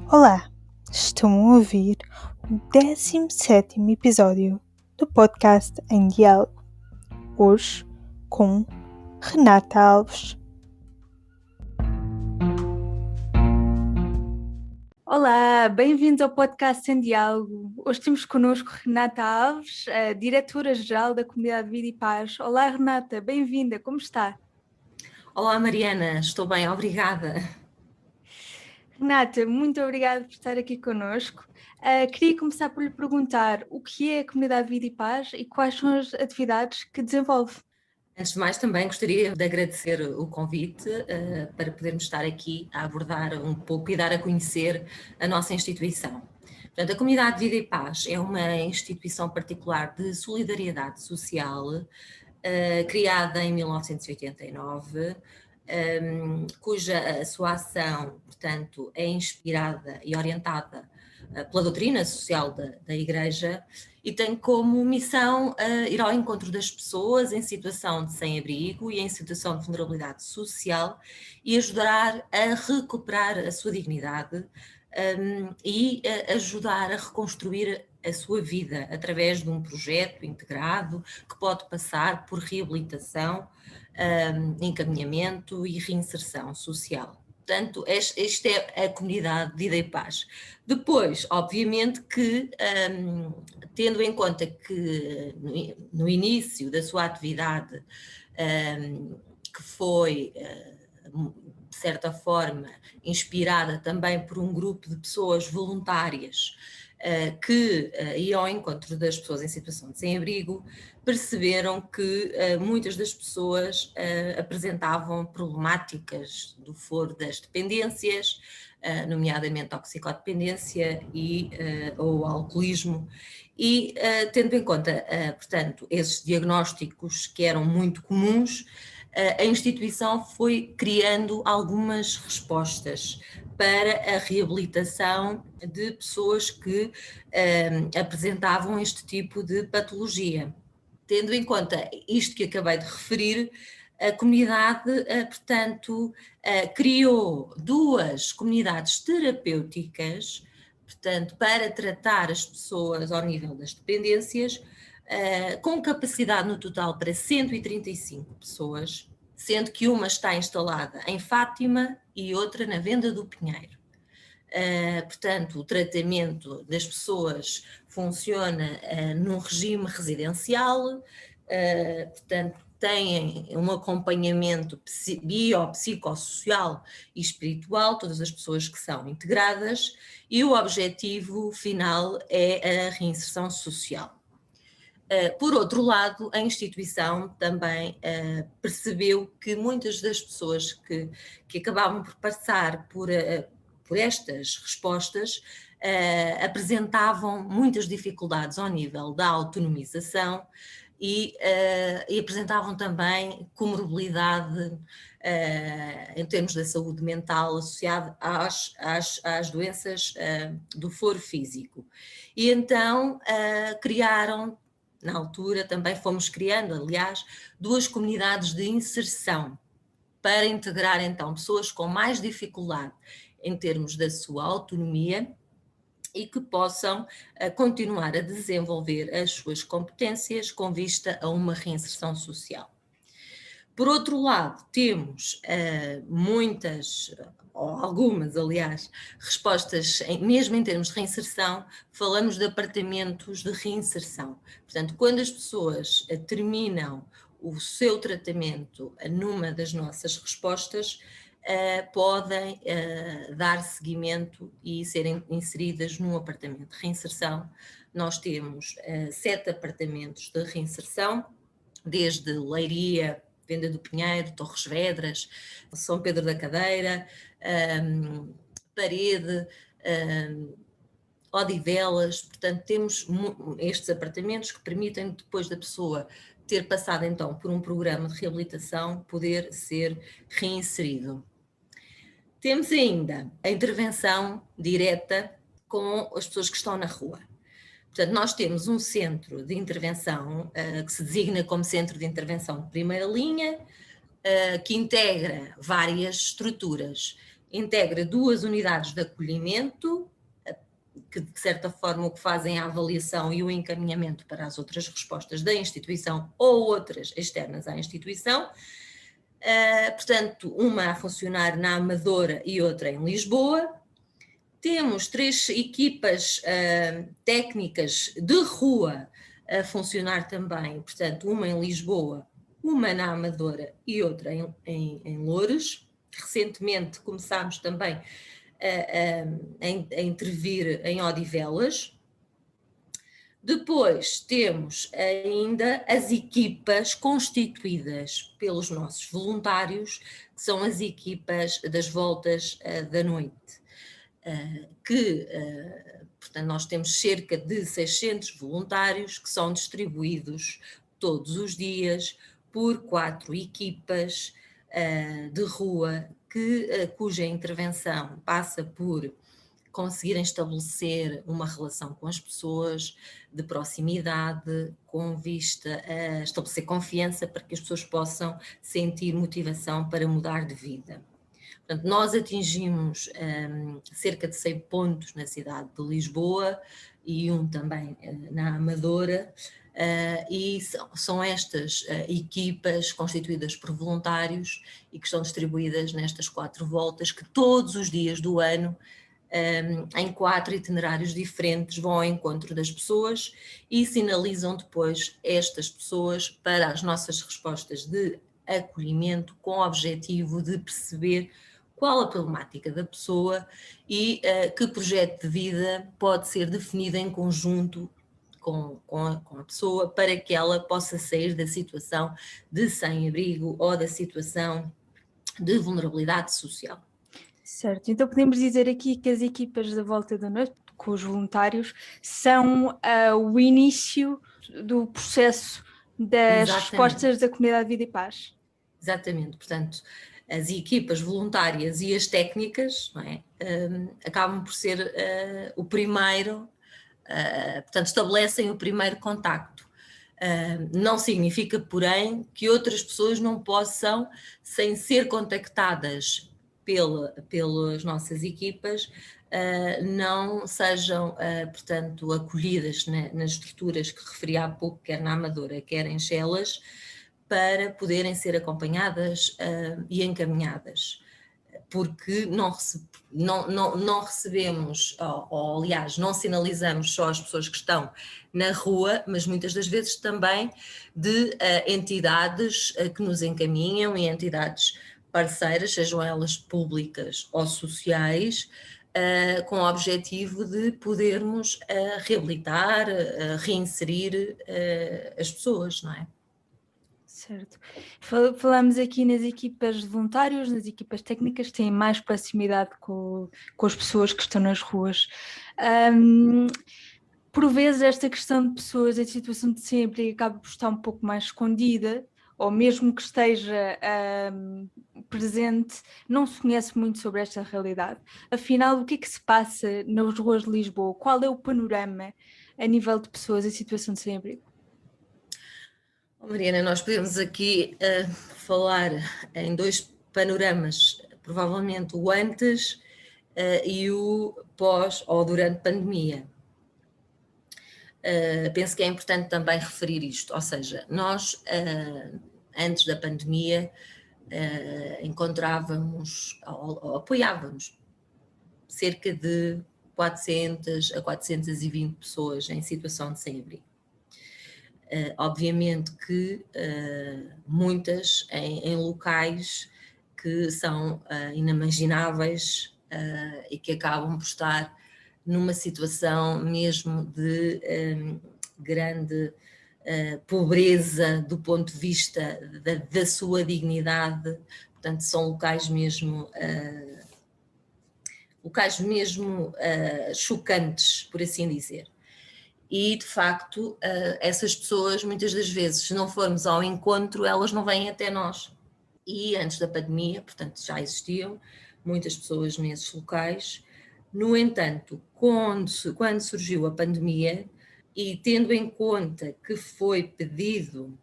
Olá, estão a ouvir o 17º episódio do podcast Em Diálogo, hoje com Renata Alves. Olá, bem-vindos ao podcast Em Diálogo. Hoje temos connosco Renata Alves, a diretora-geral da Comunidade Vida e Paz. Olá Renata, bem-vinda, como está? Olá Mariana, estou bem, obrigada. Renata, muito obrigada por estar aqui connosco. Queria começar por lhe perguntar o que é a Comunidade Vida e Paz e quais são as atividades que desenvolve. Antes de mais, também gostaria de agradecer o convite para podermos estar aqui a abordar um pouco e dar a conhecer a nossa instituição. Portanto, a Comunidade Vida e Paz é uma instituição particular de solidariedade social, criada em 1989, cuja a sua ação, portanto, é inspirada e orientada pela doutrina social da Igreja e tem como missão ir ao encontro das pessoas em situação de sem-abrigo e em situação de vulnerabilidade social e ajudar a recuperar a sua dignidade e ajudar a reconstruir a sua vida através de um projeto integrado que pode passar por reabilitação, encaminhamento e reinserção social. Portanto, esta é a Comunidade Vida e Paz. Depois, obviamente que, tendo em conta que no início da sua atividade, que foi, de certa forma, inspirada também por um grupo de pessoas voluntárias que iam ao encontro das pessoas em situação de sem-abrigo, perceberam que muitas das pessoas apresentavam problemáticas do foro das dependências, nomeadamente toxicodependência ou alcoolismo, e tendo em conta, portanto, esses diagnósticos que eram muito comuns, a instituição foi criando algumas respostas para a reabilitação de pessoas que apresentavam este tipo de patologia. Tendo em conta isto que acabei de referir, a comunidade, portanto, criou duas comunidades terapêuticas, portanto, para tratar as pessoas ao nível das dependências, com capacidade no total para 135 pessoas, sendo que uma está instalada em Fátima e outra na Venda do Pinheiro. Portanto, o tratamento das pessoas funciona num regime residencial, portanto, têm um acompanhamento biopsicossocial e espiritual, todas as pessoas que são integradas, e o objetivo final é a reinserção social. Por outro lado, a instituição também percebeu que muitas das pessoas que acabavam por passar por estas respostas apresentavam muitas dificuldades ao nível da autonomização e apresentavam também comorbilidade em termos da saúde mental associada às doenças do foro físico. E então criaram, na altura também fomos criando, aliás, duas comunidades de inserção para integrar então pessoas com mais dificuldade em termos da sua autonomia e que possam continuar a desenvolver as suas competências com vista a uma reinserção social. Por outro lado, temos muitas, ou algumas, aliás, respostas, mesmo em termos de reinserção, falamos de apartamentos de reinserção. Portanto, quando as pessoas terminam o seu tratamento numa das nossas respostas, podem dar seguimento e serem inseridas num apartamento de reinserção. Nós temos 7 apartamentos de reinserção, desde Leiria, Venda do Pinheiro, Torres Vedras, São Pedro da Cadeira, Parede, Odivelas. Portanto, temos estes apartamentos que permitem, depois da pessoa ter passado então por um programa de reabilitação, poder ser reinserido. Temos ainda a intervenção direta com as pessoas que estão na rua. Portanto, nós temos um centro de intervenção que se designa como centro de intervenção de primeira linha, que integra várias estruturas. integra 2 unidades de acolhimento, que de certa forma o que fazem é a avaliação e o encaminhamento para as outras respostas da instituição ou outras externas à instituição. Portanto, uma a funcionar na Amadora e outra em Lisboa. Temos 3 equipas técnicas de rua a funcionar também, portanto, uma em Lisboa, uma na Amadora e outra em Loures. Recentemente começámos também a intervir em Odivelas. Depois temos ainda as equipas constituídas pelos nossos voluntários, que são as equipas das voltas da noite, portanto, nós temos cerca de 600 voluntários que são distribuídos todos os dias por 4 equipas de rua cuja intervenção passa por conseguirem estabelecer uma relação com as pessoas de proximidade, com vista a estabelecer confiança para que as pessoas possam sentir motivação para mudar de vida. Portanto, nós atingimos cerca de 100 pontos na cidade de Lisboa e um também na Amadora, e são estas equipas constituídas por voluntários e que estão distribuídas nestas 4 voltas que todos os dias do ano, em 4 itinerários diferentes, vão ao encontro das pessoas e sinalizam depois estas pessoas para as nossas respostas de acolhimento, com o objetivo de perceber qual a problemática da pessoa e que projeto de vida pode ser definido em conjunto com a pessoa para que ela possa sair da situação de sem-abrigo ou da situação de vulnerabilidade social. Certo, então podemos dizer aqui que as equipas da Volta da Noite, com os voluntários, são o início do processo das respostas da Comunidade Vida e Paz. Exatamente, portanto, as equipas voluntárias e as técnicas, não é, acabam por ser o primeiro, portanto, estabelecem o primeiro contacto. Não significa, porém, que outras pessoas não possam, sem ser contactadas pelas nossas equipas, não sejam, portanto, acolhidas nas estruturas que referi há pouco, quer na Amadora, quer em Chelas, para poderem ser acompanhadas e encaminhadas, porque não recebemos, ou aliás, não sinalizamos só as pessoas que estão na rua, mas muitas das vezes também de entidades que nos encaminham e entidades parceiras, sejam elas públicas ou sociais, com o objetivo de podermos reabilitar, reinserir as pessoas, não é? Certo. Falamos aqui nas equipas de voluntários, nas equipas técnicas, que têm mais proximidade com as pessoas que estão nas ruas. Por vezes esta questão de pessoas em situação de sem-abrigo acaba por estar um pouco mais escondida, ou mesmo que esteja presente, não se conhece muito sobre esta realidade. Afinal, o que é que se passa nas ruas de Lisboa? Qual é o panorama a nível de pessoas em situação de sem-abrigo? Mariana, nós podemos aqui falar em 2 panoramas, provavelmente o antes e o pós ou durante pandemia. Penso que é importante também referir isto, ou seja, nós antes da pandemia encontrávamos ou apoiávamos cerca de 400 a 420 pessoas em situação de sem-abrigo. Obviamente que muitas em locais que são inimagináveis e que acabam por estar numa situação mesmo de grande pobreza do ponto de vista da sua dignidade, portanto são locais mesmo chocantes, por assim dizer. E, de facto, essas pessoas, muitas das vezes, se não formos ao encontro, elas não vêm até nós. E antes da pandemia, portanto, já existiam muitas pessoas nesses locais. No entanto, quando surgiu a pandemia, e tendo em conta que foi pedido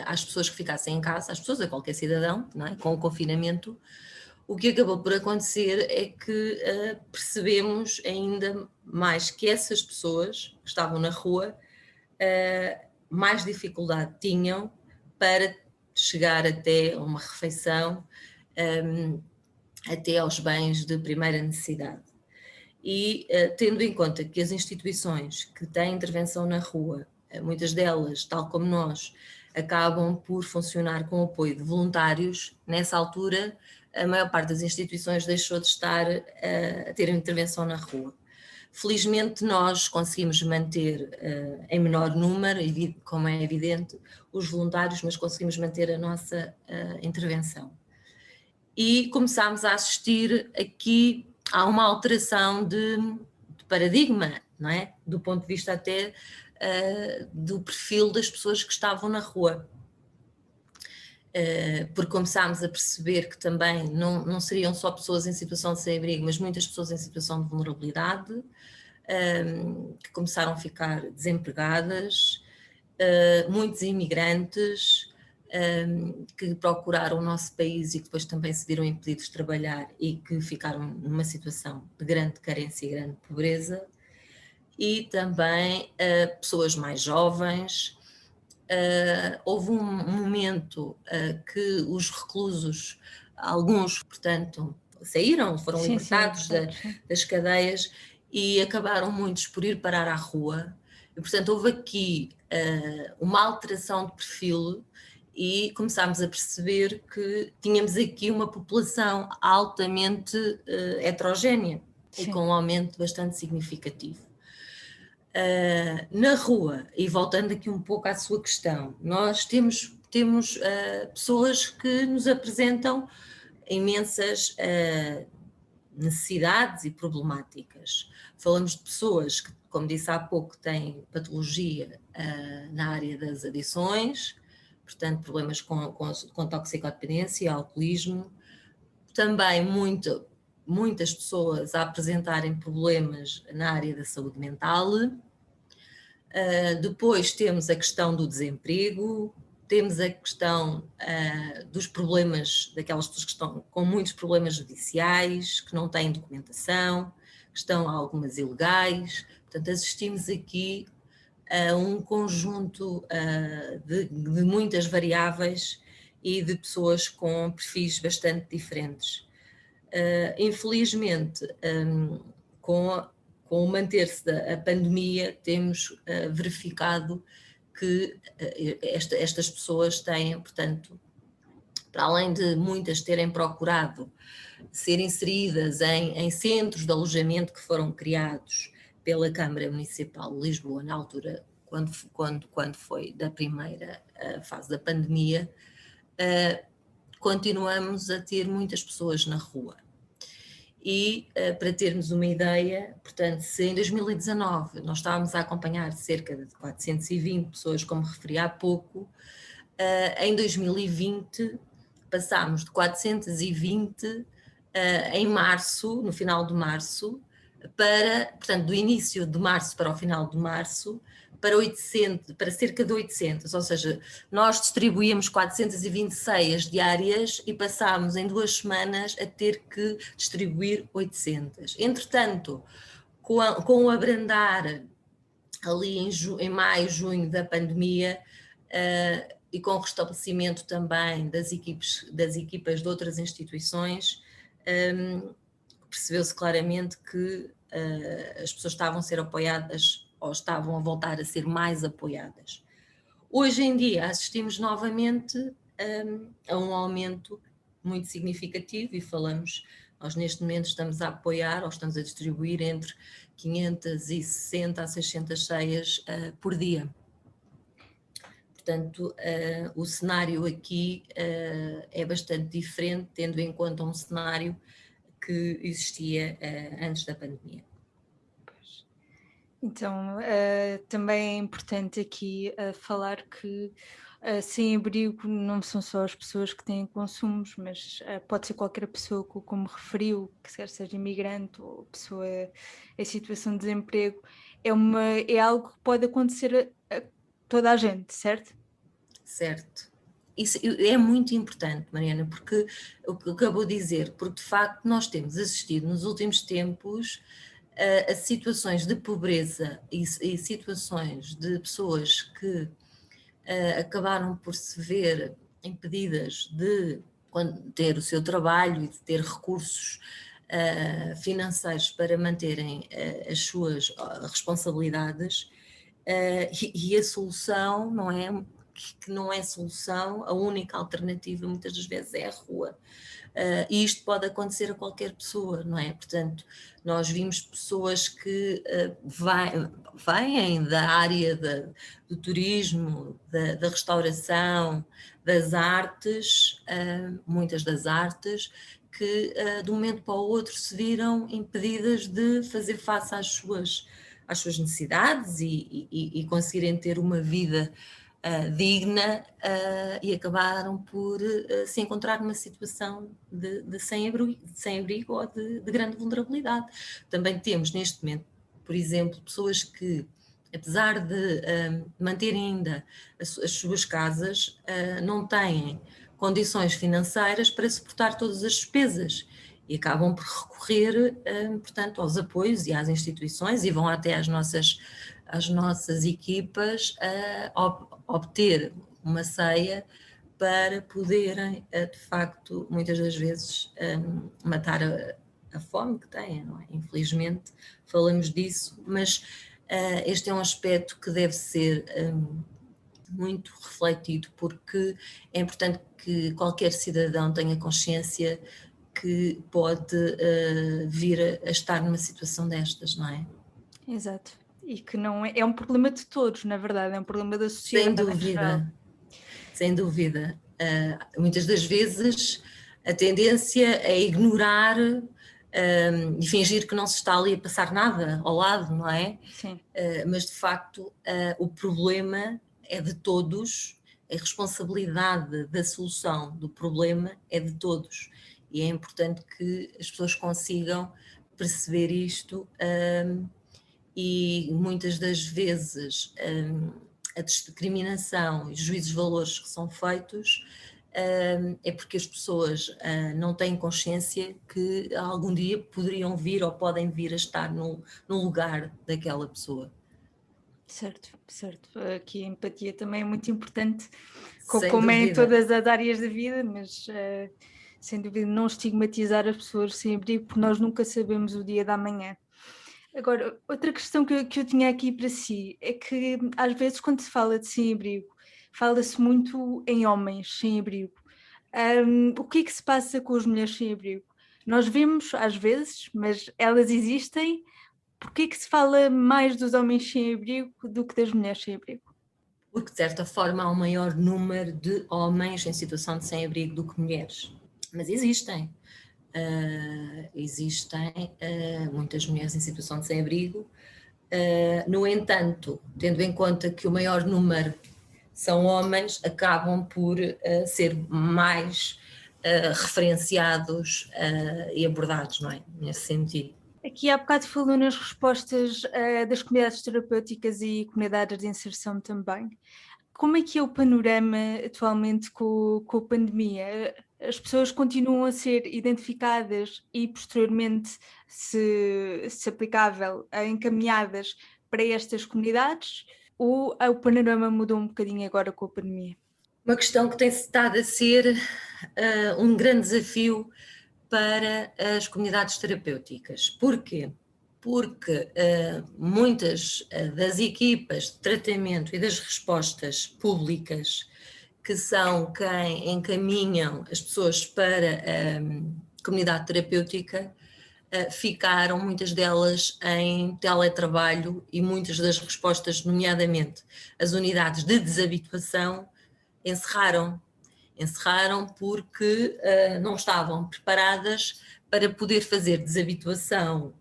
às pessoas que ficassem em casa, às pessoas, a qualquer cidadão, não é? Com o confinamento, o que acabou por acontecer é que percebemos ainda mais que essas pessoas que estavam na rua mais dificuldade tinham para chegar até uma refeição, até aos bens de primeira necessidade. E tendo em conta que as instituições que têm intervenção na rua, muitas delas, tal como nós, acabam por funcionar com o apoio de voluntários, nessa altura a maior parte das instituições deixou de estar a ter intervenção na rua. Felizmente nós conseguimos manter em menor número, como é evidente, os voluntários, mas conseguimos manter a nossa intervenção. E começámos a assistir aqui a uma alteração de paradigma, não é? Do ponto de vista até do perfil das pessoas que estavam na rua. Porque começámos a perceber que também não seriam só pessoas em situação de sem-abrigo, mas muitas pessoas em situação de vulnerabilidade, que começaram a ficar desempregadas, muitos imigrantes que procuraram o nosso país e que depois também se viram impedidos de trabalhar e que ficaram numa situação de grande carência e grande pobreza, e também pessoas mais jovens. Houve um momento que os reclusos, alguns, portanto, saíram, foram libertados das cadeias e acabaram muitos por ir parar à rua. E, portanto, houve aqui uma alteração de perfil e começámos a perceber que tínhamos aqui uma população altamente heterogénea e com um aumento bastante significativo. Na rua, e voltando aqui um pouco à sua questão, nós temos pessoas que nos apresentam imensas necessidades e problemáticas. Falamos de pessoas que, como disse há pouco, têm patologia na área das adições, portanto problemas com toxicodependência e alcoolismo, também muitas pessoas a apresentarem problemas na área da saúde mental. Depois temos a questão do desemprego, temos a questão dos problemas, daquelas pessoas que estão com muitos problemas judiciais, que não têm documentação, que estão algumas ilegais. Portanto, assistimos aqui a um conjunto de muitas variáveis e de pessoas com perfis bastante diferentes. Infelizmente, com o manter-se da pandemia, temos verificado que estas pessoas têm, portanto, para além de muitas terem procurado ser inseridas em centros de alojamento que foram criados pela Câmara Municipal de Lisboa, na altura, quando foi da primeira fase da pandemia, continuamos a ter muitas pessoas na rua. E para termos uma ideia, portanto, se em 2019 nós estávamos a acompanhar cerca de 420 pessoas, como referi há pouco, em 2020 passámos de 420 em março, no final de março, portanto, do início de março para o final de março, para cerca de 800, ou seja, nós distribuíamos 420 ceias diárias e passámos em 2 semanas a ter que distribuir 800. Entretanto, com o abrandar ali em maio, junho da pandemia, e com o restabelecimento também das equipas de outras instituições, percebeu-se claramente que as pessoas estavam a ser apoiadas ou estavam a voltar a ser mais apoiadas. Hoje em dia assistimos novamente a um aumento muito significativo e nós neste momento estamos a apoiar ou estamos a distribuir entre 560 a 600 ceias por dia. Portanto, o cenário aqui é bastante diferente, tendo em conta um cenário que existia antes da pandemia. Então, também é importante aqui falar que sem-abrigo não são só as pessoas que têm consumos, mas pode ser qualquer pessoa, como referiu, que quer seja imigrante ou pessoa em situação de desemprego. É algo que pode acontecer a toda a gente, certo? Certo. isso é muito importante, Mariana, porque o que acabou de dizer, porque de facto nós temos assistido nos últimos tempos a situações de pobreza e situações de pessoas que acabaram por se ver impedidas de ter o seu trabalho e de ter recursos financeiros para manterem as suas responsabilidades, e a solução não é que não é solução, a única alternativa muitas das vezes é a rua. E isto pode acontecer a qualquer pessoa, não é? Portanto, nós vimos pessoas que vêm da área do turismo, da restauração, das artes, muitas das artes, que de um momento para o outro se viram impedidas de fazer face às suas necessidades e conseguirem ter uma vida digna, e acabaram por se encontrar numa situação de sem-abrigo ou de grande vulnerabilidade. Também temos neste momento, por exemplo, pessoas que, apesar de manterem ainda as suas casas, não têm condições financeiras para suportar todas as despesas e acabam por recorrer, portanto, aos apoios e às instituições, e vão até às nossas equipas obter uma ceia para poderem, de facto, muitas das vezes, matar a fome que têm, não é? Infelizmente falamos disso, mas este é um aspecto que deve ser muito refletido, porque é importante que qualquer cidadão tenha consciência que pode vir a estar numa situação destas, não é? Exato. E que não é um problema de todos, na verdade, é um problema da Sem sociedade em geral. dúvida, sem dúvida. Muitas das vezes a tendência é ignorar e fingir que não se está ali a passar nada ao lado, não é? Sim. Mas de facto o problema é de todos, a responsabilidade da solução do problema é de todos, e é importante que as pessoas consigam perceber isto, e muitas das vezes a discriminação e os juízos de valores que são feitos é porque as pessoas não têm consciência que algum dia poderiam vir ou podem vir a estar no lugar daquela pessoa. Certo, certo. Aqui a empatia também é muito importante, Sem como é em dúvida. todas as áreas da vida, mas sem dúvida não estigmatizar as pessoas sem abrigo, porque nós nunca sabemos o dia da manhã. Agora, outra questão que eu tinha aqui para si é que às vezes quando se fala de sem-abrigo, fala-se muito em homens sem-abrigo. O que é que se passa com as mulheres sem-abrigo? Nós vemos às vezes, mas elas existem. Porquê que se fala mais dos homens sem abrigo do que das mulheres sem abrigo? Porque de certa forma há um maior número de homens em situação de sem-abrigo do que mulheres. Mas existem. Existem muitas mulheres em situação de sem-abrigo. No entanto, tendo em conta que o maior número são homens, acabam por ser mais referenciados e abordados, não é? Nesse sentido. Aqui há bocado falou nas respostas das comunidades terapêuticas e comunidades de inserção também. Como é que é o panorama atualmente com a pandemia? As pessoas continuam a ser identificadas e posteriormente, se aplicável, encaminhadas para estas comunidades, ou o panorama mudou um bocadinho agora com a pandemia? Uma questão que tem estado a ser um grande desafio para as comunidades terapêuticas. Porquê? Porque muitas das equipas de tratamento e das respostas públicas, que são quem encaminham as pessoas para a comunidade terapêutica, ficaram muitas delas em teletrabalho, e muitas das respostas, nomeadamente as unidades de desabituação, encerraram porque não estavam preparadas para poder fazer desabituação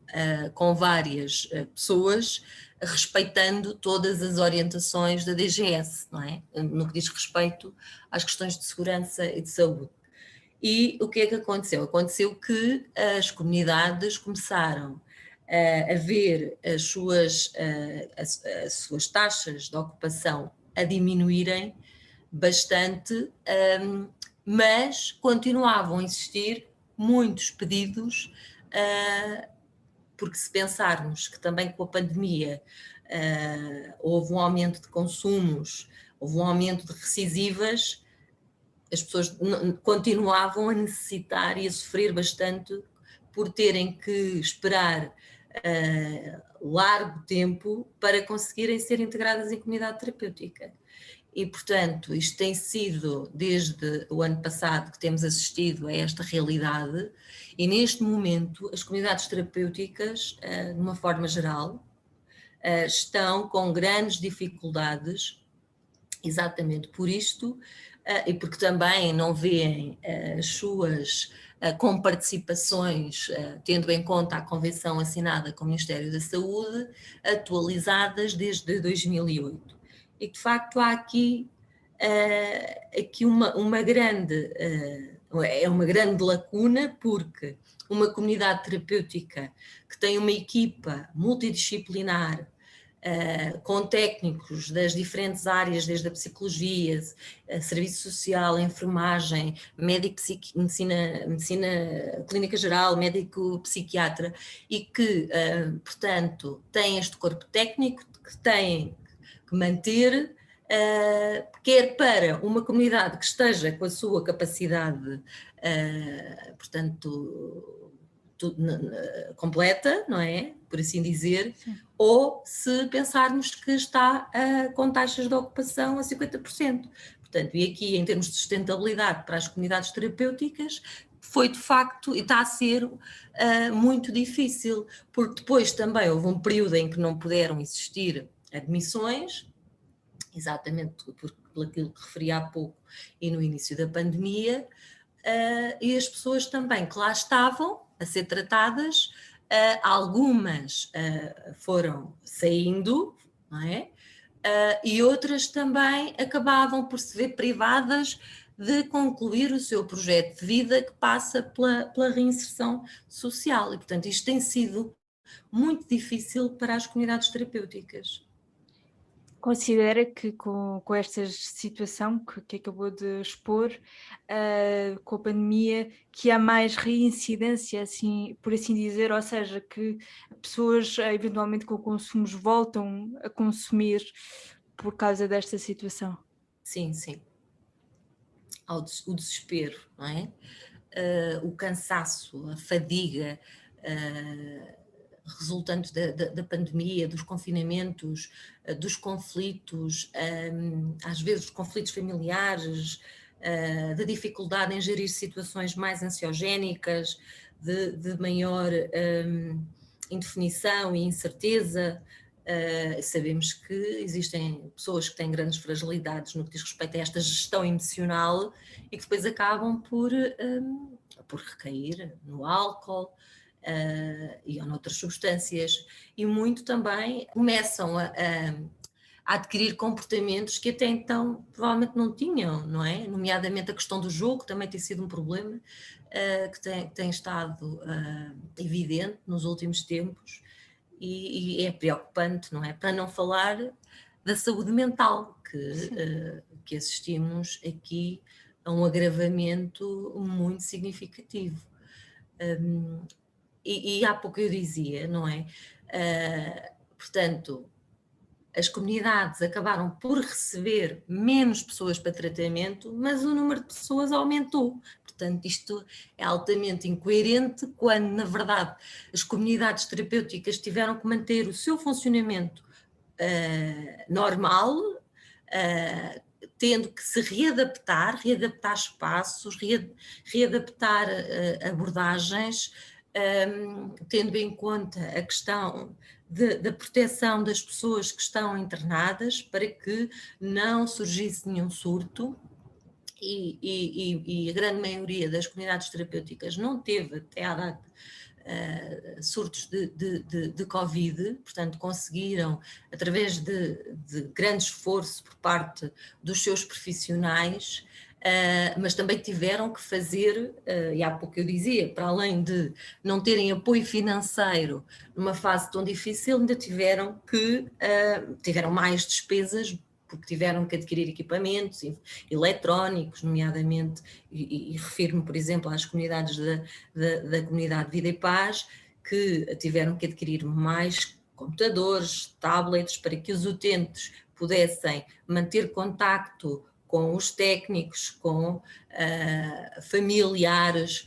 com várias pessoas, respeitando todas as orientações da DGS, não é? No que diz respeito às questões de segurança e de saúde. E o que é que aconteceu? Aconteceu que as comunidades começaram a ver as suas taxas de ocupação a diminuírem, bastante, mas continuavam a existir muitos pedidos, porque se pensarmos que também com a pandemia houve um aumento de consumos, houve um aumento de recisivas, as pessoas continuavam a necessitar e a sofrer bastante por terem que esperar largo tempo para conseguirem ser integradas em comunidade terapêutica. E, portanto, isto tem sido, desde o ano passado, que temos assistido a esta realidade, e neste momento as comunidades terapêuticas, de uma forma geral, estão com grandes dificuldades, exatamente por isto, e porque também não veem as suas comparticipações, tendo em conta a convenção assinada com o Ministério da Saúde, atualizadas desde 2008. E, de facto, há aqui uma grande lacuna, porque uma comunidade terapêutica que tem uma equipa multidisciplinar, com técnicos das diferentes áreas, desde a psicologia, a serviço social, a enfermagem, medicina clínica geral, médico psiquiatra, e que, portanto, tem este corpo técnico que tem que manter, quer para uma comunidade que esteja com a sua capacidade, portanto, completa, não é? Por assim dizer. Sim. Ou se pensarmos que está com taxas de ocupação a 50%. Portanto, e aqui em termos de sustentabilidade para as comunidades terapêuticas, foi de facto, e está a ser muito difícil, porque depois também houve um período em que não puderam existir admissões, exatamente por aquilo que referi há pouco e no início da pandemia, e as pessoas também que lá estavam a ser tratadas, algumas foram saindo, não é? E outras também acabavam por se ver privadas de concluir o seu projeto de vida, que passa pela reinserção social. E, portanto, isto tem sido muito difícil para as comunidades terapêuticas. Considera que com esta situação que acabou de expor, com a pandemia, que há mais reincidência, assim, por assim dizer, ou seja, que pessoas eventualmente com consumos voltam a consumir por causa desta situação? Sim, sim. O desespero, não é? O cansaço, a fadiga, resultantes da pandemia, dos confinamentos, dos conflitos, às vezes os conflitos familiares, da dificuldade em gerir situações mais ansiogénicas, de maior indefinição e incerteza. Sabemos que existem pessoas que têm grandes fragilidades no que diz respeito a esta gestão emocional e que depois acabam por recair no álcool, e ou noutras substâncias, e muito também começam a adquirir comportamentos que até então provavelmente não tinham, não é? Nomeadamente a questão do jogo também tem sido um problema que tem estado evidente nos últimos tempos, e é preocupante, não é? Para não falar da saúde mental, que assistimos aqui a um agravamento muito significativo. E há pouco eu dizia, não é? Portanto, as comunidades acabaram por receber menos pessoas para tratamento, mas o número de pessoas aumentou. Portanto, isto é altamente incoerente quando, na verdade, as comunidades terapêuticas tiveram que manter o seu funcionamento normal, tendo que se readaptar espaços, readaptar abordagens, tendo em conta a questão da proteção das pessoas que estão internadas, para que não surgisse nenhum surto, e a grande maioria das comunidades terapêuticas não teve até à data surtos de Covid, portanto conseguiram, através de grande esforço por parte dos seus profissionais, mas também tiveram que fazer, e há pouco eu dizia, para além de não terem apoio financeiro numa fase tão difícil, ainda tiveram mais despesas porque tiveram que adquirir equipamentos eletrónicos, nomeadamente, e refiro-me, por exemplo, às comunidades da comunidade Vida e Paz, que tiveram que adquirir mais computadores, tablets, para que os utentes pudessem manter contacto com os técnicos, com familiares,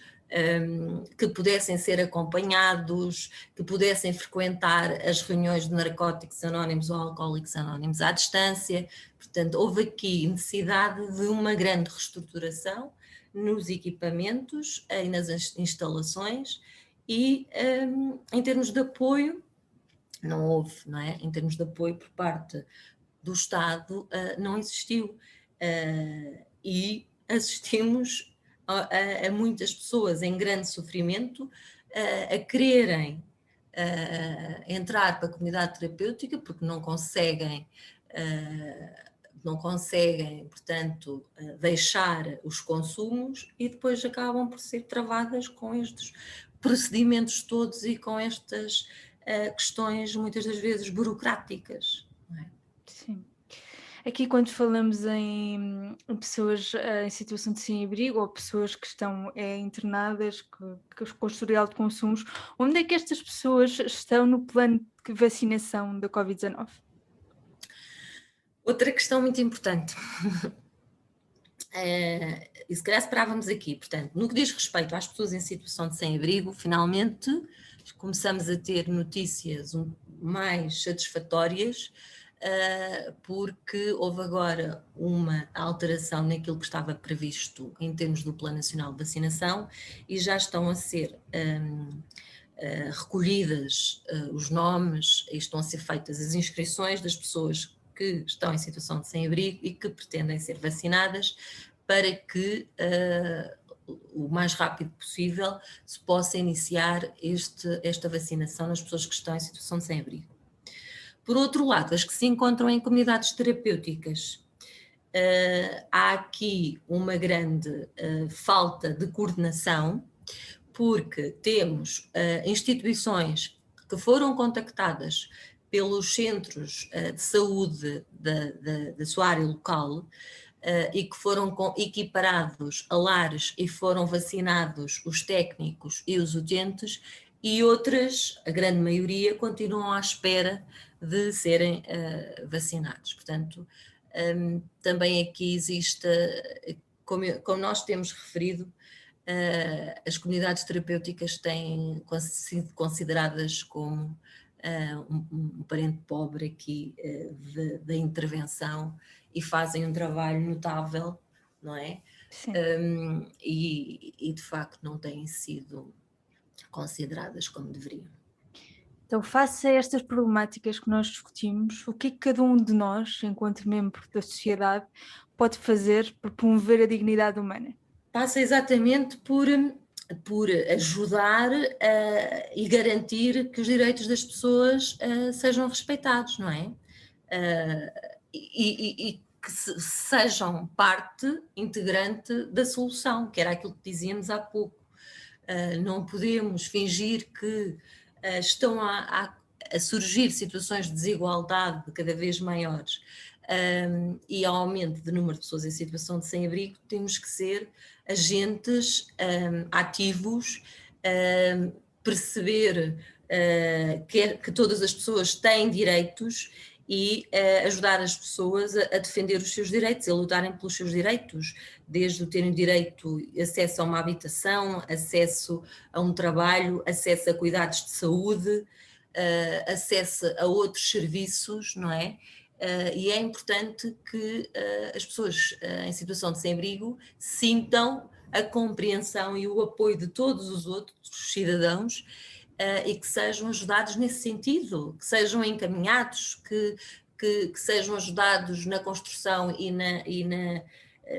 que pudessem ser acompanhados, que pudessem frequentar as reuniões de Narcóticos Anónimos ou Alcoólicos Anónimos à distância. Portanto, houve aqui necessidade de uma grande reestruturação nos equipamentos e nas instalações e, em termos de apoio, não houve, não é? Em termos de apoio por parte do Estado, não existiu. E assistimos a muitas pessoas em grande sofrimento a quererem entrar para a comunidade terapêutica porque não conseguem, portanto, deixar os consumos e depois acabam por ser travadas com estes procedimentos todos e com estas questões muitas das vezes burocráticas. Não é? Sim. Aqui, quando falamos em pessoas em situação de sem-abrigo ou pessoas que estão internadas com historial de consumos, onde é que estas pessoas estão no plano de vacinação da Covid-19? Outra questão muito importante, e se calhar esperávamos aqui, portanto, no que diz respeito às pessoas em situação de sem-abrigo, finalmente começamos a ter notícias mais satisfatórias, porque houve agora uma alteração naquilo que estava previsto em termos do Plano Nacional de Vacinação e já estão a ser recolhidas os nomes e estão a ser feitas as inscrições das pessoas que estão em situação de sem-abrigo e que pretendem ser vacinadas para que o mais rápido possível se possa iniciar esta vacinação nas pessoas que estão em situação de sem-abrigo. Por outro lado, as que se encontram em comunidades terapêuticas, há aqui uma grande falta de coordenação, porque temos instituições que foram contactadas pelos centros de saúde da sua área local e que foram equiparados a lares e foram vacinados os técnicos e os utentes, e outras, a grande maioria, continuam à espera de serem vacinados. Portanto, também aqui existe, como nós temos referido, as comunidades terapêuticas têm sido consideradas como um parente pobre aqui da intervenção e fazem um trabalho notável, não é? Sim. E de facto não têm sido consideradas como deveriam. Então, face a estas problemáticas que nós discutimos, o que é que cada um de nós, enquanto membro da sociedade, pode fazer para promover a dignidade humana? Passa exatamente por ajudar e garantir que os direitos das pessoas sejam respeitados, não é? E que sejam parte integrante da solução, que era aquilo que dizíamos há pouco. Não podemos fingir que estão a surgir situações de desigualdade cada vez maiores e ao aumento do número de pessoas em situação de sem-abrigo. Temos que ser agentes ativos, perceber que todas as pessoas têm direitos e ajudar as pessoas a defender os seus direitos, a lutarem pelos seus direitos, desde o terem direito acesso a uma habitação, acesso a um trabalho, acesso a cuidados de saúde, acesso a outros serviços, não é? E é importante que as pessoas em situação de sem-abrigo sintam a compreensão e o apoio de todos os outros cidadãos e que sejam ajudados nesse sentido, que sejam encaminhados, que sejam ajudados na construção e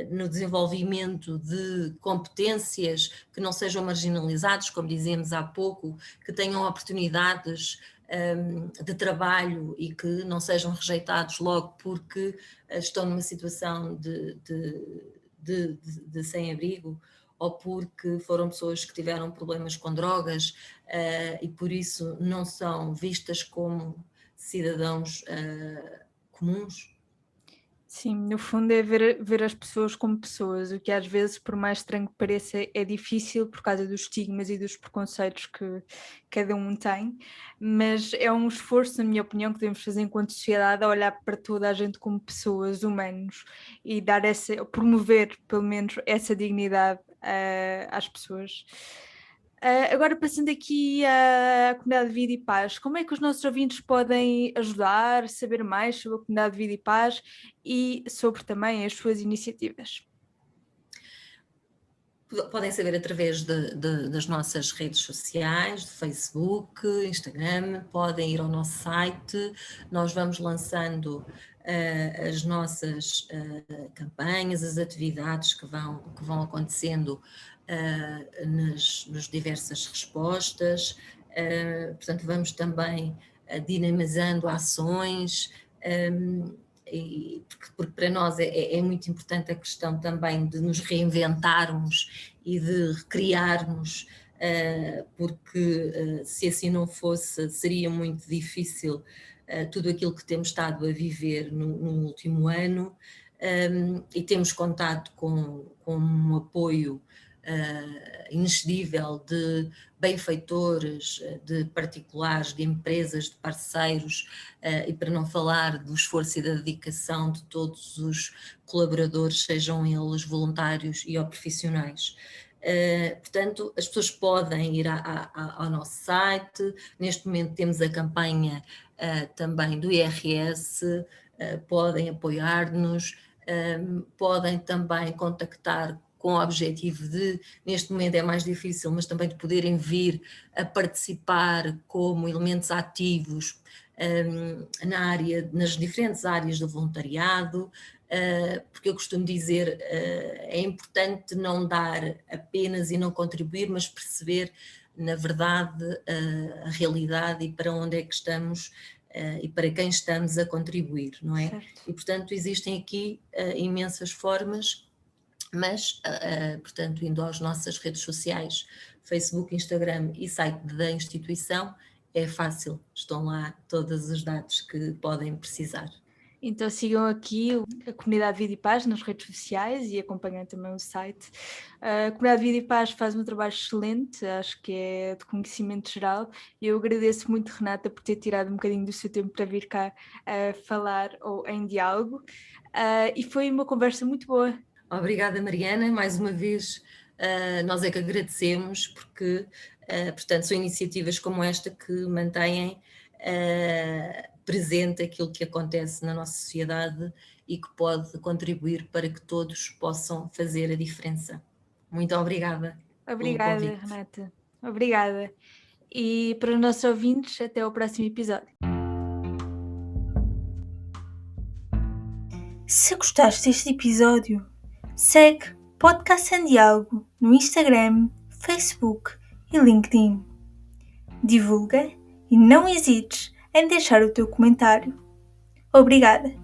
no desenvolvimento de competências, que não sejam marginalizados, como dizíamos há pouco, que tenham oportunidades de trabalho e que não sejam rejeitados logo porque estão numa situação de sem-abrigo ou porque foram pessoas que tiveram problemas com drogas e por isso não são vistas como cidadãos comuns. Sim, no fundo é ver as pessoas como pessoas, o que às vezes, por mais estranho que pareça, é difícil por causa dos estigmas e dos preconceitos que cada um tem, mas é um esforço, na minha opinião, que devemos fazer enquanto sociedade, a olhar para toda a gente como pessoas, humanos, e promover, pelo menos, essa dignidade às pessoas. Agora, passando aqui à comunidade de Vida e Paz, como é que os nossos ouvintes podem ajudar, saber mais sobre a comunidade de Vida e Paz e sobre também as suas iniciativas? Podem saber através das nossas redes sociais, do Facebook, Instagram, podem ir ao nosso site, nós vamos lançando as nossas campanhas, as atividades que vão acontecendo nas diversas respostas, portanto vamos também dinamizando ações, porque para nós é muito importante a questão também de nos reinventarmos e de recriarmos, porque se assim não fosse, seria muito difícil tudo aquilo que temos estado a viver no último ano, e temos contado com um apoio inexcedível de benfeitores, de particulares, de empresas, de parceiros, e para não falar do esforço e da dedicação de todos os colaboradores, sejam eles voluntários e ou profissionais. Portanto, as pessoas podem ir ao nosso site, neste momento temos a campanha também do IRS, podem apoiar-nos, podem também contactar com o objetivo de, neste momento é mais difícil, mas também de poderem vir a participar como elementos ativos nas diferentes áreas do voluntariado, porque eu costumo dizer, é importante não dar apenas e não contribuir, mas perceber, na verdade, a realidade e para onde é que estamos e para quem estamos a contribuir, não é? Certo. E, portanto, existem aqui imensas formas, mas, portanto, indo às nossas redes sociais, Facebook, Instagram e site da instituição, é fácil, estão lá todos os dados que podem precisar. Então sigam aqui a Comunidade Vida e Paz nas redes sociais e acompanhem também o site. A Comunidade Vida e Paz faz um trabalho excelente, acho que é de conhecimento geral, e eu agradeço muito, Renata, por ter tirado um bocadinho do seu tempo para vir cá falar ou em diálogo, e foi uma conversa muito boa. Obrigada, Mariana, mais uma vez nós é que agradecemos, porque, portanto, são iniciativas como esta que mantêm presente aquilo que acontece na nossa sociedade e que pode contribuir para que todos possam fazer a diferença. Muito obrigada pelo Obrigada, convite. Renata. Obrigada. E para os nossos ouvintes, até ao próximo episódio. Se gostaste deste episódio, segue Podcast em Diálogo no Instagram, Facebook e LinkedIn. Divulga e não hesites em deixar o teu comentário. Obrigada!